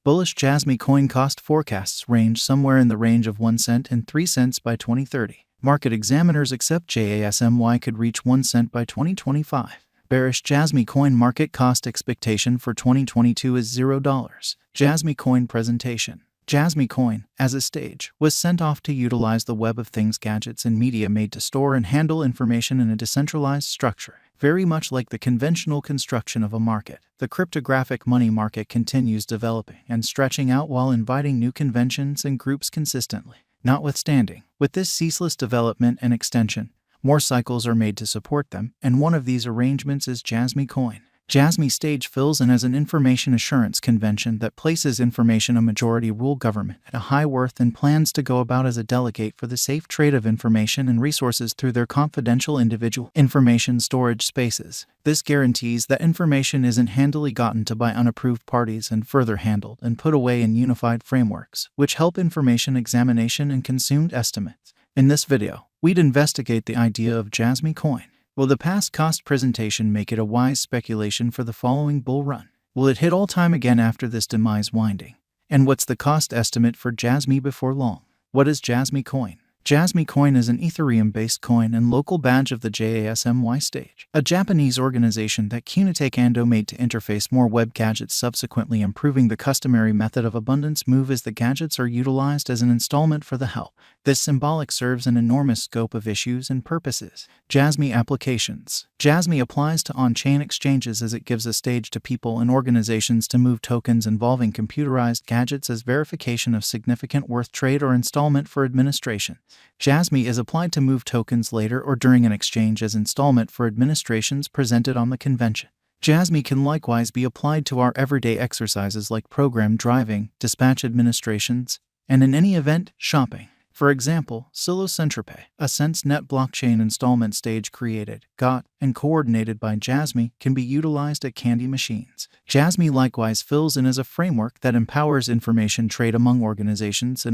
Bullish Jasmy coin cost forecasts range somewhere in the range of 1 cent and 3 cents by 2030. Market examiners accept JASMY could reach 1 cent by 2025. Bearish Jasmy coin market cost expectation for 2022 is $0. Jasmy coin presentation. Jasmy coin, as a stage, was sent off to utilize the Web of Things gadgets and media made to store and handle information in a decentralized structure. Very much like the conventional construction of a market, the cryptographic money market continues developing and stretching out while inviting new conventions and groups consistently. Notwithstanding, with this ceaseless development and extension, more cycles are made to support them, and one of these arrangements is Jasmy coin. Jasmy stage fills in as an information assurance convention that places information a majority rule government at a high worth and plans to go about as a delegate for the safe trade of information and resources through their confidential individual information storage spaces. This guarantees that information isn't handily gotten to by unapproved parties and further handled and put away in unified frameworks, which help information examination and consumed estimates. In this video, we'd investigate the idea of Jasmy coin. Will the past cost presentation make it a wise speculation for the following bull run? Will it hit all-time again after this demise winding? And what's the cost estimate for Jasmy before long? What is Jasmy coin? Jasmy coin is an Ethereum-based coin and local badge of the JASMY stage, a Japanese organization that Kunitake Ando made to interface more web gadgets, subsequently improving the customary method of abundance move as the gadgets are utilized as an installment for the help. This symbolic serves an enormous scope of issues and purposes. Jasmy applications. Jasmy applies to on-chain exchanges as it gives a stage to people and organizations to move tokens involving computerized gadgets as verification of significant worth trade or installment for administration. Jasmy is applied to move tokens later or during an exchange as installment for administrations presented on the convention. Jasmy can likewise be applied to our everyday exercises like program driving, dispatch administrations, and in any event, shopping. For example, Silo Centripay, a SenseNet blockchain installment stage created, got, and coordinated by Jasmy, can be utilized at candy machines. Jasmy likewise fills in as a framework that empowers information trade among organizations,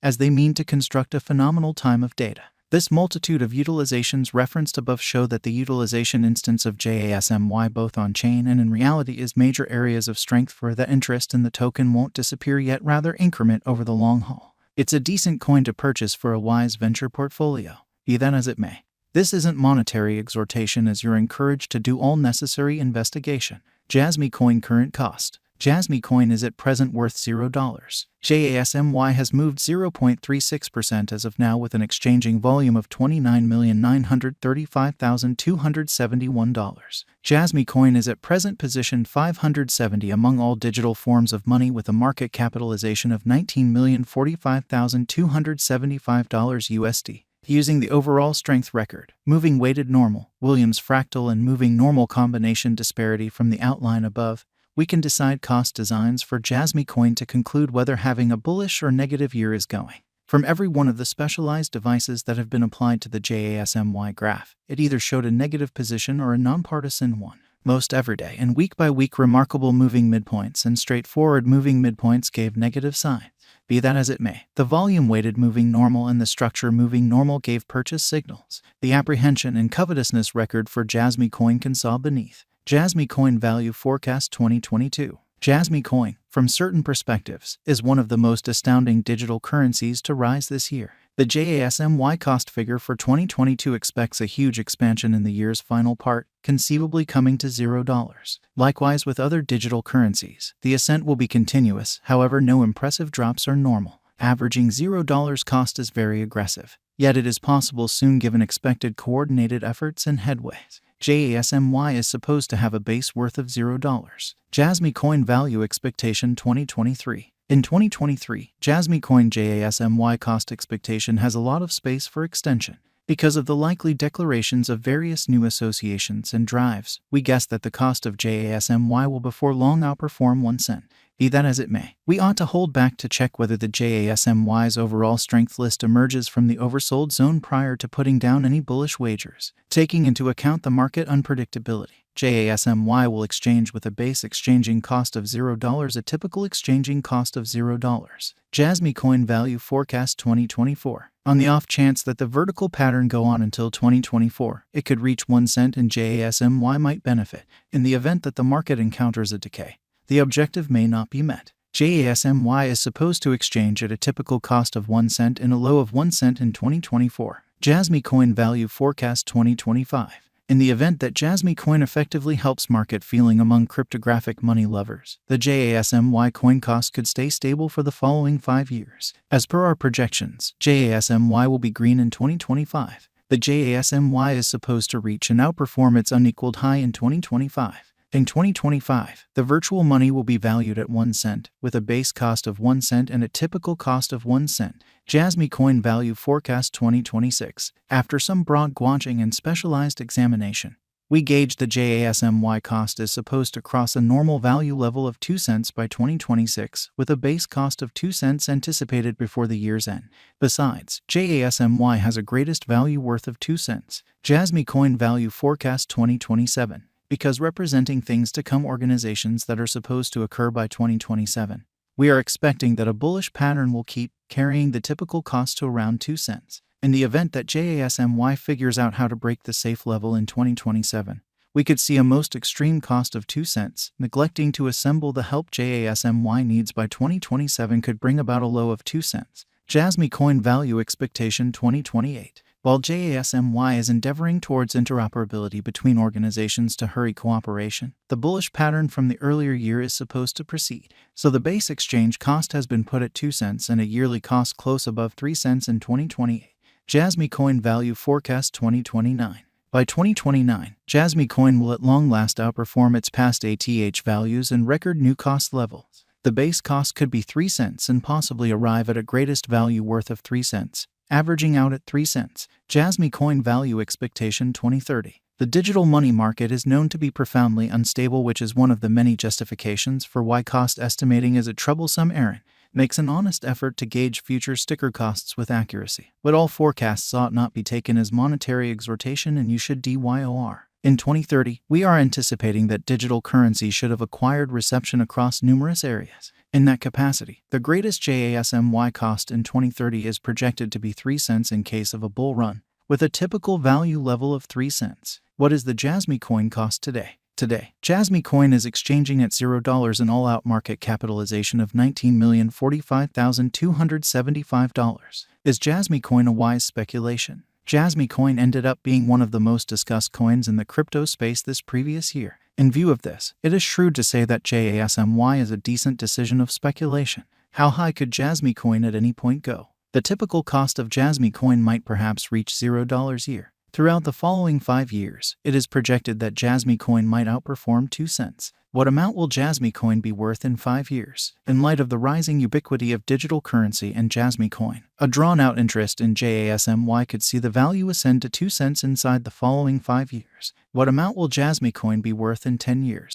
as they mean to construct a phenomenal time of data. This multitude of utilizations referenced above show that the utilization instance of JASMY both on-chain and in reality is major areas of strength for the interest in the token won't disappear yet rather increment over the long haul. It's a decent coin to purchase for a wise venture portfolio, be that as it may. This isn't monetary exhortation as you're encouraged to do all necessary investigation. Jasmy coin current cost. Jasmy coin is at present worth $0. JASMY has moved 0.36% as of now with an exchanging volume of $29,935,271. Jasmy coin is at present positioned 570 among all digital forms of money with a market capitalization of $19,045,275 USD. Using the overall strength record, moving weighted normal, Williams fractal and moving normal combination disparity from the outline above, we can decide cost designs for Jasmy coin to conclude whether having a bullish or negative year is going. From every one of the specialized devices that have been applied to the JASMY graph, it either showed a negative position or a nonpartisan one. Most everyday and week-by-week remarkable moving midpoints and straightforward moving midpoints gave negative signs. Be that as it may, the volume-weighted moving normal and the structure moving normal gave purchase signals. The apprehension and covetousness record for Jasmy coin can saw beneath. Jasmy coin value forecast 2022. Jasmy coin, from certain perspectives, is one of the most astounding digital currencies to rise this year. The JASMY cost figure for 2022 expects a huge expansion in the year's final part, conceivably coming to $0. Likewise with other digital currencies, the ascent will be continuous, however no impressive drops are normal. Averaging $0 cost is very aggressive, yet it is possible soon given expected coordinated efforts and headways. JASMY is supposed to have a base worth of $0. Jasmy coin value expectation 2023. In 2023, Jasmy coin JASMY cost expectation has a lot of space for extension. Because of the likely declarations of various new associations and drives, we guess that the cost of JASMY will before long outperform 1 cent. Be that as it may, we ought to hold back to check whether the JASMY's overall strength list emerges from the oversold zone prior to putting down any bullish wagers. Taking into account the market unpredictability, JASMY will exchange with a base exchanging cost of $0, a typical exchanging cost of $0. Jasmy coin value forecast 2024. On the off chance that the vertical pattern go on until 2024, it could reach 1 cent and JASMY might benefit. In the event that the market encounters a decay, the objective may not be met. JASMY is supposed to exchange at a typical cost of 1 cent and a low of 1 cent in 2024. Jasmy Coin Value Forecast 2025. In the event that Jasmy Coin effectively helps market feeling among cryptographic money lovers, the JASMY coin cost could stay stable for the following 5 years. As per our projections, JASMY will be green in 2025. The JASMY is supposed to reach and outperform its unequaled high in 2025. In 2025, the virtual money will be valued at 1 cent, with a base cost of 1 cent and a typical cost of 1 cent. Jasmy Coin Value Forecast 2026. After some broad gauging and specialized examination, we gauge the JASMY cost is supposed to cross a normal value level of 2 cents by 2026, with a base cost of 2 cents anticipated before the year's end. Besides, JASMY has a greatest value worth of 2 cents. Jasmy Coin Value Forecast 2027. Because representing things to come organizations that are supposed to occur by 2027, we are expecting that a bullish pattern will keep carrying the typical cost to around 2 cents. In the event that JASMY figures out how to break the safe level in 2027, we could see a most extreme cost of 2 cents. Neglecting to assemble the help JASMY needs by 2027 could bring about a low of 2 cents. Jasmy Coin Value Expectation 2028. While JASMY is endeavoring towards interoperability between organizations to hurry cooperation, the bullish pattern from the earlier year is supposed to proceed. So the base exchange cost has been put at 2 cents and a yearly cost close above 3 cents in 2028. Jasmy Coin Value Forecast 2029. By 2029, Jasmy Coin will at long last outperform its past ATH values and record new cost levels. The base cost could be 3 cents and possibly arrive at a greatest value worth of 3 cents. Averaging out at 3 cents. Jasmy Coin Value Expectation 2030. The digital money market is known to be profoundly unstable, which is one of the many justifications for why cost estimating is a troublesome errand. Makes an honest effort to gauge future sticker costs with accuracy. But all forecasts ought not be taken as monetary exhortation, and you should DYOR. In 2030, we are anticipating that digital currency should have acquired reception across numerous areas. In that capacity, the greatest JASMY cost in 2030 is projected to be 3 cents in case of a bull run, with a typical value level of 3 cents. What is the Jasmy Coin cost today? Today, Jasmy Coin is exchanging at $0 an all-out market capitalization of $19,045,275. Is Jasmy Coin a wise speculation? Jasmy Coin ended up being one of the most discussed coins in the crypto space this previous year. In view of this, it is shrewd to say that JASMY is a decent decision of speculation. How high could Jasmy Coin at any point go? The typical cost of Jasmy Coin might perhaps reach $0 a year. Throughout the following 5 years, it is projected that Jasmy Coin might outperform 2 cents. What amount will Jasmy Coin be worth in 5 years? In light of the rising ubiquity of digital currency and Jasmy Coin, a drawn-out interest in JASMY could see the value ascend to 2 cents inside the following 5 years. What amount will Jasmy Coin be worth in 10 years?